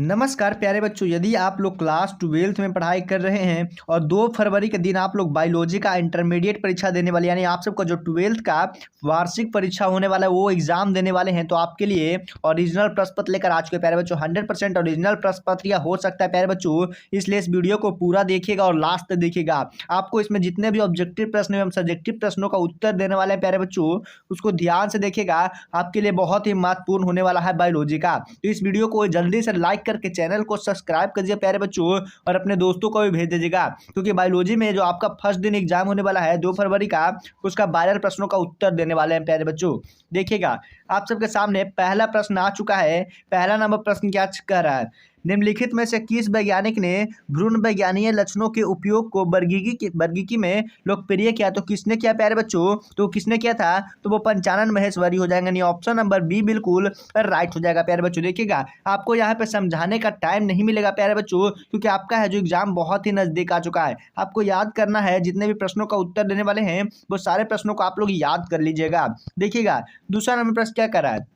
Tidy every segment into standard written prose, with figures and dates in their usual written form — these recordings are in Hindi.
नमस्कार प्यारे बच्चों, यदि आप लोग क्लास 12th में पढ़ाई कर रहे हैं और 2 फरवरी के दिन आप लोग बायोलॉजी का इंटरमीडिएट परीक्षा देने वाले यानी आप सबका जो 12th का वार्षिक परीक्षा होने वाला है वो एग्जाम देने वाले हैं, तो आपके लिए ओरिजिनल प्रश्न पत्र लेकर आ चुके हैं प्यारे बच्चों। 100% ओरिजिनल प्रश्न पत्र या हो सकता है प्यारे बच्चों, इसलिए इस वीडियो को पूरा देखिएगा और लास्ट तक देखिएगा। आपको इसमें जितने भी ऑब्जेक्टिव प्रश्न एवं सब्जेक्टिव प्रश्नों का उत्तर देने वाले हैं प्यारे बच्चों, उसको ध्यान से देखिएगा। आपके लिए बहुत ही महत्वपूर्ण होने वाला है बायोलॉजी का। तो इस वीडियो को जल्दी से लाइक करके चैनल को सब्सक्राइब कर दीजिए प्यारे बच्चों, और अपने दोस्तों को भी भेज दीजिएगा, क्योंकि बायोलॉजी में जो आपका फर्स्ट दिन एग्जाम होने वाला है 2 फरवरी का, उसका वायरल प्रश्नों का उत्तर देने वाले हैं प्यारे बच्चों। देखिएगा, आप सबके सामने पहला प्रश्न आ चुका है। पहला नंबर प्रश्न क्या कह रहा है? निम्नलिखित में से किस वैज्ञानिक ने भ्रूण वैज्ञानिक लक्षणों के उपयोग को वर्गीकी में लोकप्रिय किया? तो किसने किया प्यारे बच्चों? तो किसने किया था? तो वो पंचानन महेश्वरी हो जाएगा। यानी ऑप्शन नंबर बी बिल्कुल राइट हो जाएगा प्यारे बच्चों। देखिएगा, आपको यहाँ पे समझाने का टाइम नहीं मिलेगा प्यारे बच्चों, क्योंकि आपका है जो एग्जाम बहुत ही नजदीक आ चुका है। आपको याद करना है, जितने भी प्रश्नों का उत्तर देने वाले हैं वो सारे प्रश्नों को आप लोग याद कर लीजिएगा। देखिएगा, दूसरा नंबर प्रश्न क्या कर रहा है?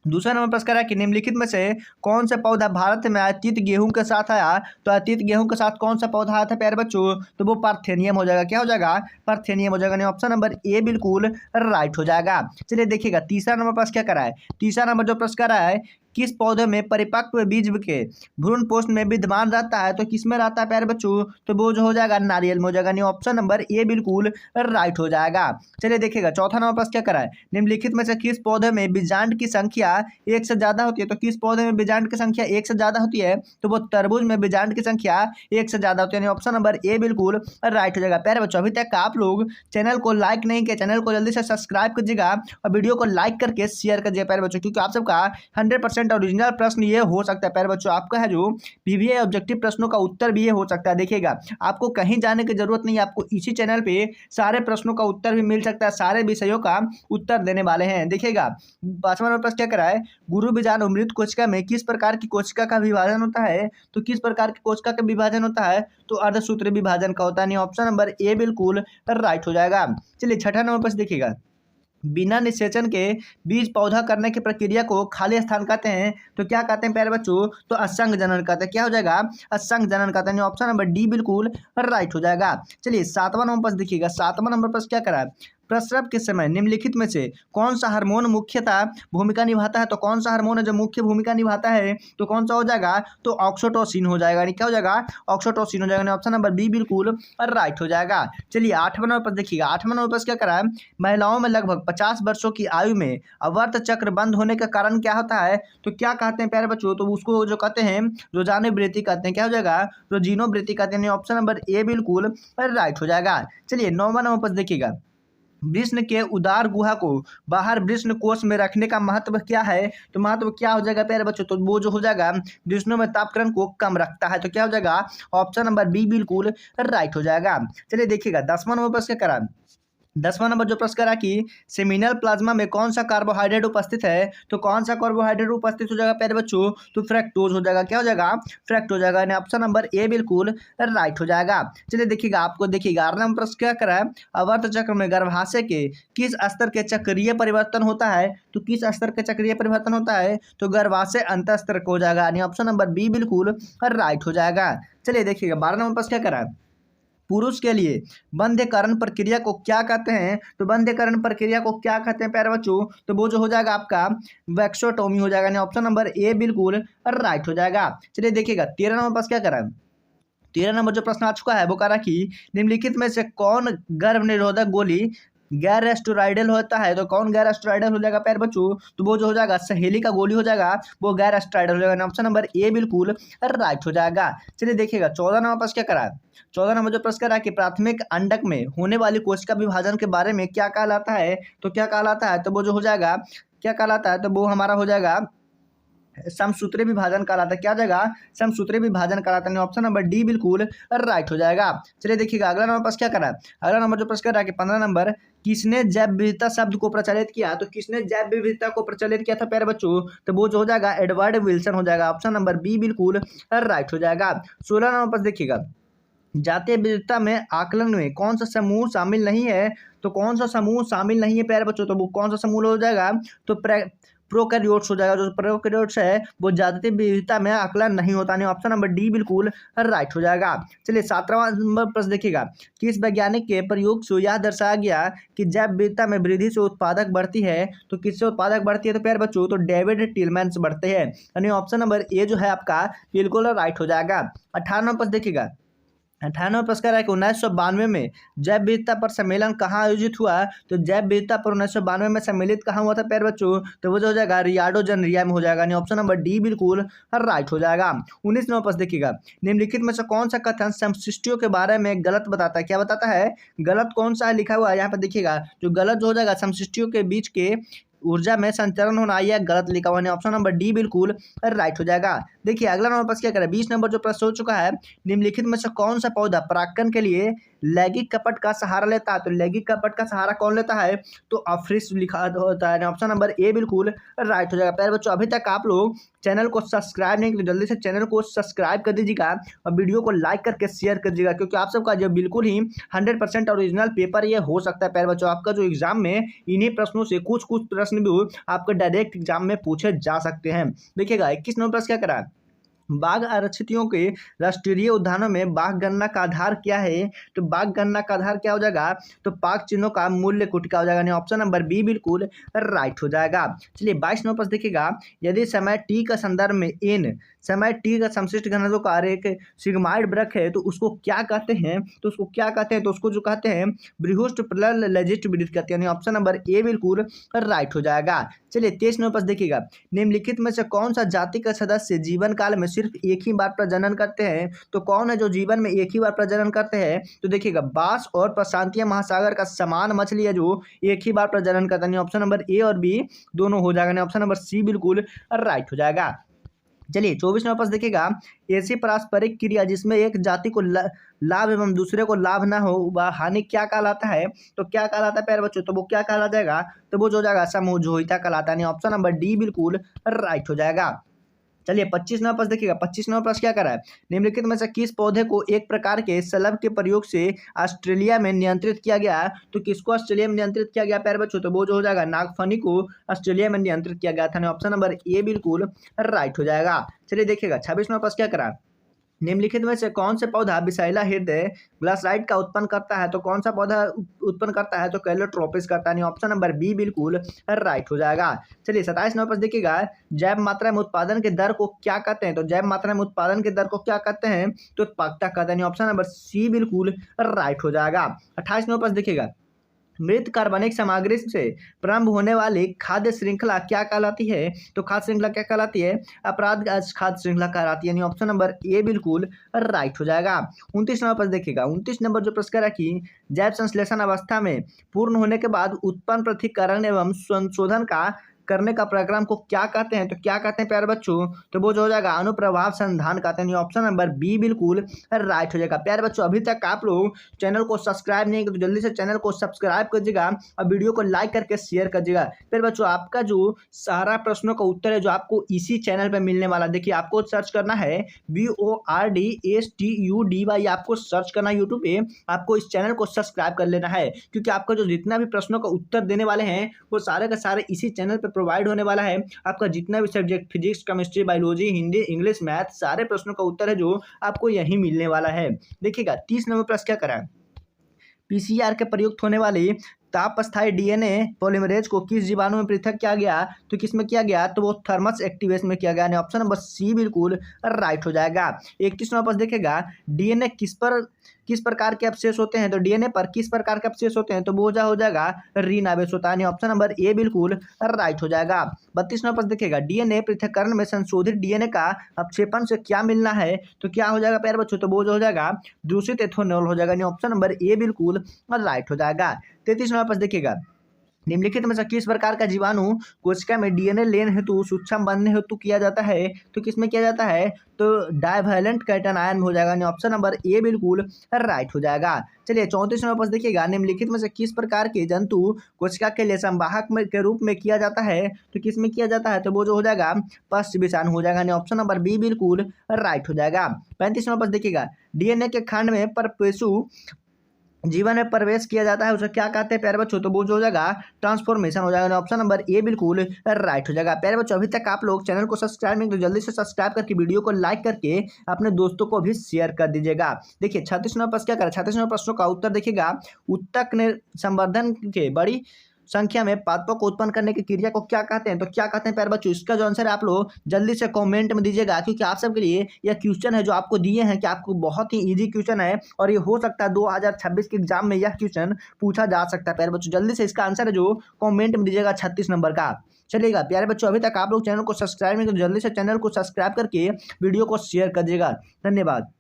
दूसरा नंबर प्रश्न करा कि निम्नलिखित में से कौन सा पौधा भारत में अतीत गेहूं के साथ आया? तो अतीत गेहूं के साथ कौन सा पौधा आया था प्यारे बच्चों? तो वो पार्थेनियम हो जाएगा। क्या हो जाएगा? पार्थेनियम हो जाएगा। ऑप्शन नंबर ए बिल्कुल राइट हो जाएगा। चलिए देखिएगा, तीसरा नंबर प्रश्न क्या करा है? तीसरा नंबर जो प्रश्न करा है, किस पौधे में परिपक्व बीज के भ्रूण पोष में विद्यमान रहता है? तो किसमें रहता है प्यारे बच्चों? तो वो जो हो जाएगा नारियल में हो जाएगा। नहीं, ऑप्शन नंबर ए बिल्कुल राइट हो जाएगा। चलिए देखिएगा, चौथा नंबर प्रश्न क्या करा है? निम्नलिखित में से किस पौधे में बीजांड की संख्या 1 से ज्यादा होती है? तो किस पौधे में बीजांड की संख्या 1 से ज्यादा होती है? तो वो तरबूज में बीजांड की संख्या 1 से ज्यादा होती है। ऑप्शन नंबर ए बिल्कुल राइट हो जाएगा। प्यारे बच्चों, अभी तक आप लोग चैनल को लाइक नहीं किया, चैनल को जल्दी से सब्सक्राइब कीजिएगा और वीडियो को लाइक करके शेयर कीजिए प्यारे बच्चों, क्योंकि आप सबका 100% ओरिजिनल प्रश्न ये हो सकता है प्यारे बच्चों। आपका है जो पीवीए ऑब्जेक्टिव प्रश्नों का उत्तर भी ये हो सकता है। देखिएगा, आपको कहीं जाने की जरूरत नहीं है, आपको इसी चैनल पे सारे प्रश्नों का उत्तर भी मिल सकता है। सारे विषयों का उत्तर देने वाले हैं। देखिएगा, 5वां नंबर प्रश्न क्या करा है? गुरु बीजाणु मृत कोशिका में किस प्रकार की कोशिका का विभाजन होता है? तो किस प्रकार की कोशिका का विभाजन होता है? तो अर्धसूत्री विभाजन का होता है। ऑप्शन नंबर ए बिल्कुल राइट हो जाएगा। चलिए छठा नंबर प्रश्न देखिएगा, बिना निषेचन के बीज पौधा करने की प्रक्रिया को खाली स्थान कहते हैं। तो क्या कहते हैं प्यारे बच्चों? तो असंग जनन कहते हैं। क्या हो जाएगा? असंग जनन कहते हैं। ऑप्शन नंबर डी बिल्कुल राइट हो जाएगा। चलिए 7वां नंबर प्रश्न देखिएगा। 7वां नंबर प्रश्न क्या करा है? प्रसव के समय निम्नलिखित में से कौन सा हार्मोन मुख्यतः भूमिका निभाता है? तो कौन सा हार्मोन है जो मुख्य भूमिका निभाता है? तो कौन सा हो जाएगा? तो ऑक्सीटोसिन हो जाएगा। क्या हो जाएगा? ऑक्सीटोसिन हो जाएगा। ऑप्शन नंबर बी बिल्कुल राइट हो जाएगा। चलिए 8वां नंबर प्रश्न देखिएगा। 8वां नंबर प्रश्न क्या करा है? महिलाओं में लगभग 50 वर्षों की आयु में अवर्त चक्र बंद होने का कारण क्या होता है? तो क्या कहते हैं प्यारे बच्चों? तो उसको जो कहते हैं रोजाना वृद्धि कहते हैं। क्या हो जाएगा? रोजीनो वृद्धि कहते हैं। ऑप्शन नंबर ए बिल्कुल राइट हो जाएगा। चलिए 9वां नंबर प्रश्न देखिएगा, वृष्ण के उदार गुहा को बाहर वृष्ण कोष में रखने का महत्व क्या है? तो महत्व क्या हो जाएगा प्यारे बच्चों? तो वो जो हो जाएगा वृष्णों में तापक्रम को कम रखता है। तो क्या हो जाएगा? ऑप्शन नंबर बी बिल्कुल राइट हो जाएगा। चलिए देखिएगा, 10वां नंबर प्रश्न क्या करा? 10वां नंबर जो प्रश्न करा कि सेमिनल प्लाज्मा में कौन सा कार्बोहाइड्रेट उपस्थित है? तो कौन सा कार्बोहाइड्रेट उपस्थित हो जाएगा प्यारे बच्चों? तो फ्रैक्टोज हो जाएगा। क्या हो जाएगा? फ्रैक्ट हो जाएगा। ऑप्शन नंबर ए बिल्कुल राइट हो जाएगा। चलिए देखिएगा, आपको देखिए 11वां नंबर प्रश्न क्या करा है? आवर्त चक्र में गर्भाशय के किस स्तर के चक्रीय परिवर्तन होता है? तो किस स्तर के चक्रीय परिवर्तन होता है? तो गर्भाशय अंतःस्तर को हो जाएगा। ऑप्शन नंबर बी बिल्कुल राइट हो जाएगा। चलिए देखिएगा, 12वां नंबर प्रश्न क्या करा है? पुरुष के लिए बंध्यकरण प्रक्रिया को क्या कहते हैं? तो बंध्यकरण प्रक्रिया को क्या कहते हैं प्यारे बच्चों? तो वो जो हो जाएगा आपका वैक्सोटोमी हो जाएगा। ऑप्शन नंबर ए बिल्कुल राइट हो जाएगा। चलिए देखिएगा, 13 नंबर प्रश्न क्या करा है? 13 नंबर जो प्रश्न आ चुका है वो कह रहा कि निम्नलिखित में से कौन गर्भ निरोधक गोली गैर एस्टेरॉयडल होता है? तो कौन गैर एस्टेरॉयडल हो जाएगा प्यारे बच्चों? तो वो जो हो जाएगा सहेली का गोली हो जाएगा, वो गैर एस्टेरॉयडल हो जाएगा। ऑप्शन नंबर ए बिल्कुल राइट हो जाएगा। चलिए देखिएगा, 14 नंबर प्रश्न क्या करा है? 14 नंबर जो प्रश्न करा कि प्राथमिक अंडक में होने वाली कोशिका विभाजन के बारे में क्या कहलाता है? तो क्या कहलाता है? तो वो जो हो जाएगा, क्या कहलाता है? तो वो हमारा हो जाएगा समसूत्री विभाजन कहलाता है। क्या जाएगा? समसूत्री विभाजन कहलाता है। ऑप्शन नंबर डी बिल्कुल राइट हो जाएगा। चलिए देखिएगा, अगला नंबर प्रश्न क्या करा है? अगला नंबर जो प्रश्न कर रहा है कि 15 नंबर, किसने जैव विविधता शब्द को प्रचलित किया? तो किसने जैव विविधता को प्रचलित किया था प्यारे बच्चों? तो वो जो हो जाएगा एडवर्ड विल्सन हो जाएगा। ऑप्शन नंबर बी बिल्कुल राइट हो जाएगा। 16 नंबर प्रश्न देखिएगा, जातीय विविधता में आकलन में कौन सा समूह शामिल नहीं है? तो कौन सा समूह शामिल नहीं है प्यारे बच्चों? तो वो कौन सा समूह हो जाएगा? तो प्रोकैरियोट्स हो जाएगा। जो प्रोकैरियोट्स है वो ज्यादातर विविधता में आकलन नहीं होता, नहीं ऑप्शन नंबर डी बिल्कुल राइट हो जाएगा। चलिए 17वां नंबर प्रश्न देखिएगा, किस वैज्ञानिक के प्रयोग से यह दर्शाया गया कि जैव विविधता में वृद्धि से उत्पादक बढ़ती है? तो किससे उत्पादक बढ़ती है तो प्यारे बच्चों तो डेविड टिलमैन से बढ़ते हैं, यानी ऑप्शन नंबर ए जो है आपका बिल्कुल राइट हो जाएगा। 18वां प्रश्न देखिएगा, 98 प्रश्न कह रहा है कि 1992 में जैव विविधता पर सम्मेलन कहाँ आयोजित हुआ? तो जैव विविधता पर 1992 में सम्मिलित कहाँ हुआ था प्यारे बच्चों? तो वो जो हो जाएगा रियाडो जनरिया में हो जाएगा, यानी ऑप्शन नंबर डी बिल्कुल राइट हो जाएगा। 19वां प्रश्न देखिएगा, निम्नलिखित में से कौन सा कथन समशिष्टियों के बारे में गलत बताता है? क्या बताता है? गलत कौन सा लिखा हुआ है यहाँ पर देखिएगा, जो गलत जो हो जाएगा समशिष्टियों के बीच के ऊर्जा में संचरण होना, यह गलत लिखा हुआ है, ऑप्शन नंबर डी बिल्कुल राइट हो जाएगा। देखिए अगला नंबर प्रश्न क्या करें, 20 नंबर जो प्रश्न हो चुका है, निम्नलिखित में से कौन सा पौधा परागकण के लिए लैंगिक कपट का सहारा लेता है? तो लैंगिक कपट का सहारा कौन लेता है? तो अफ्रीस लिखा होता है, ऑप्शन नंबर ए बिल्कुल राइट हो जाएगा। प्यारे बच्चों अभी तक आप लोग चैनल को सब्सक्राइब नहीं किए, जल्दी से चैनल को सब्सक्राइब कर दीजिएगा और वीडियो को लाइक करके शेयर कर दीजिएगा, क्योंकि आप सबका जो बिल्कुल ही 100% ओरिजिनल पेपर ये हो सकता है। प्यारे बच्चों आपका जो एग्जाम में इन्हीं प्रश्नों से कुछ प्रश्न भी आपको डायरेक्ट एग्जाम में पूछे जा सकते हैं। देखिएगा 21 नंबर प्रश्न क्या करा है, बाघ आरक्षितों के राष्ट्रीय उद्यानों में बाघ गणना का आधार क्या है? तो बाघ गणना का आधार क्या हो जाएगा? तो पाक चिन्हों का मूल्य कुटिका हो जाएगा, ऑप्शन नंबर बी बिल्कुल राइट हो जाएगा। चलिए 22 नंबर प्रश्न देखिएगा, यदि समय टी का संदर्भ में एन समय टी का समशिष्ट घनत्व का एक सिग्माइड वृक्क है तो उसको क्या कहते हैं? तो उसको क्या कहते हैं? तो उसको जो कहते हैं बृहस्पति प्लल लजिस्ट वृत्त कहते हैं, ऑप्शन नंबर ए बिल्कुल राइट हो जाएगा। चलिए 23 नंबर प्रश्न देखिएगा, निम्नलिखित में से कौन सा जाति का सदस्य जीवन काल में सिर्फ एक ही बार प्रजनन करते हैं? तो कौन है जो जीवन में एक ही बार प्रजनन करते हैं? तो देखिएगा बांस और प्रशांतीय महासागर का समान मछली है जो एक ही बार प्रजनन करता है, ऑप्शन नंबर ए और बी दोनों हो जाएगा, ऑप्शन नंबर सी बिल्कुल राइट हो जाएगा। चलिए 24 नंबर प्रश्न देखिएगा, ऐसी पारस्परिक क्रिया जिसमें एक जाति को लाभ एवं दूसरे को लाभ ना हो वह हानि क्या कहलाता है? तो क्या कहलाता है प्यारे बच्चों? तो वो क्या कहला जाएगा? तो वो जो हो जाएगा समझौता कहलाता है, ऑप्शन नंबर डी बिल्कुल राइट हो जाएगा। चलिए 25 नंबर प्रश्न देखिएगा, 25 नंबर प्रश्न क्या कर रहा है, निम्नलिखित में से किस पौधे को एक प्रकार के शलभ के प्रयोग से ऑस्ट्रेलिया में नियंत्रित किया गया? तो किसको ऑस्ट्रेलिया में नियंत्रित किया गया प्यारे बच्चों? तो वो जो हो जाएगा नागफनी को ऑस्ट्रेलिया में नियंत्रित किया गया था, ऑप्शन नंबर ए बिल्कुल राइट हो जाएगा। चलिए देखिएगा 26 नंबर प्रश्न क्या करा, निम्नलिखित में से कौन से पौधा विषैला हृदय ग्लासराइट का उत्पन्न करता है? तो कौन सा पौधा उत्पन्न करता है? तो कैलोट्रोपिस करता है, ऑप्शन नंबर बी बिल्कुल राइट हो जाएगा। चलिए 27 नंबर पर देखिएगा, जैव मात्रा में उत्पादन के दर को क्या कहते हैं? तो जैव मात्रा में उत्पादन के दर को क्या कहते हैं? तो उत्पादकता कहते हैं, ऑप्शन नंबर सी बिल्कुल राइट हो जाएगा। 28 नंबर पर देखिएगा, मृत कार्बनिक सामग्री से प्रारंभ होने वाली खाद्य श्रृंखला क्या कहलाती है? तो खाद्य श्रृंखला क्या कहलाती है? अपराध खाद्य श्रृंखला कहलाती है, ऑप्शन नंबर ए बिल्कुल राइट हो जाएगा। 29 नंबर पर देखिएगा, 29 नंबर जो प्रश्न है कि जैव संश्लेषण अवस्था में पूर्ण होने के बाद उत्पन्न पृथक्करण एवं संशोधन का करने का प्रक्रम को क्या कहते हैं? तो क्या कहते हैं प्यारे बच्चों? तो वो जो हो जाएगा अनुप्रभाव संधान कहते हैं, ऑप्शन नंबर बी बिल्कुल राइट हो जाएगा। प्यारे बच्चों अभी तक आप लोग चैनल को सब्सक्राइब नहीं किए तो जल्दी से चैनल को सब्सक्राइब कर दीजिएगा और वीडियो को लाइक करके शेयर कर दीजिएगा। प्यारे बच्चों आपका जो सारा प्रश्नों का उत्तर है जो आपको इसी चैनल पर मिलने वाला, देखिए आपको सर्च करना है BORDSTUDY, आपको सर्च करना है यूट्यूब पे, आपको इस चैनल को सब्सक्राइब कर लेना है, क्योंकि आपका जो जितना भी प्रश्नों का उत्तर देने वाले हैं वो सारे का सारे इसी चैनल पर प्रोवाइड होने वाला है। आपका जितना भी subject physics chemistry biology Hindi English math सारे प्रश्नों का उत्तर है जो आपको यहीं मिलने वाला है। देखिएगा 30 नंबर प्रश्न क्या करा, पीसीआर के प्रयुक्त होने वाली तापस्थायी डीएनए पॉलीमरेज को किस जीवाणु में पृथक किया गया? तो किस में किया गया? तो वो थर्मस एक्टिवेस में किया गया, ऑप्शन नंबर सी बिल्कुल राइट हो जाएगा। 31 नंबर देखेगा, डीएनए किस प्रकार के अवशेष होते हैं? तो डीएनए पर किस प्रकार के अवशेष होते हैं? तो वो हो जाएगा ऋण आवेश होता है, ऑप्शन नंबर ए बिल्कुल राइट हो जाएगा। 32 नंबर देखिएगा, डीएनए पृथक्करण में संशोधित डीएनए का अपक्षेपण से क्या मिलना है? तो क्या हो जाएगा प्यारे बच्चों? तो वो जो हो जाएगा दूषित एथेनॉल हो जाएगा, ऑप्शन नंबर ए बिल्कुल राइट हो जाएगा। 33 नंबर देखिएगा, निम्नलिखित में से किस प्रकार का जीवाणु कोशिका में डीएनए लेन हेतु सूक्ष्म बनने हेतु किया जाता है? तो किसमें किया जाता है? तो डाइवैलेंट कैटन आयन में हो जाएगा, ऑप्शन नंबर ए बिल्कुल राइट हो जाएगा। चलिए 34 नंबर पर देखिएगा, निम्नलिखित में से किस प्रकार के जंतु कोशिका के लिए संवाहक के रूप में किया जाता है? तो किसमें किया जाता है? तो वो जो हो जाएगा पश्च विषाणु हो जाएगा, ऑप्शन नंबर बी बिल्कुल राइट हो जाएगा। 35 नंबर पर देखिएगा, डीएनए के खंड में परपेशु जीवन में प्रवेश किया जाता है उसे क्या कहते हैं प्यारे बच्चों? तो वो जो हो जाएगा ट्रांसफॉर्मेशन हो जाएगा। ऑप्शन नंबर ए बिल्कुल राइट हो जाएगा। प्यारे बच्चों, अभी तक आप लोग चैनल को सब्सक्राइब नहीं तो जल्दी से सब्सक्राइब करके वीडियो को लाइक करके अपने दोस्तों को भी शेयर कर दीजिएगा। देखिए 36 नंबर प्रश्न क्या करें, 36 नंबर प्रश्नों का उत्तर देखिएगा। उत्तक ने संवर्धन के बड़ी संख्या में पादपों को उत्पन्न करने की क्रिया को क्या कहते हैं? तो क्या कहते हैं प्यारे बच्चों? इसका जो आंसर है आप लोग जल्दी से कमेंट में दीजिएगा, क्योंकि आप सबके लिए यह क्वेश्चन है जो आपको दिए हैं कि आपको बहुत ही इजी क्वेश्चन है और ये हो सकता है 2026 के एग्जाम में यह क्वेश्चन पूछा जा सकता है। प्यारे बच्चों जल्दी से इसका आंसर है जो कमेंट में दीजिएगा 36 नंबर का। चलिएगा प्यारे बच्चों, अभी तक आप लोग चैनल को सब्सक्राइब नहीं तो जल्दी से चैनल को सब्सक्राइब करके वीडियो को शेयर कर दीजिएगा। धन्यवाद।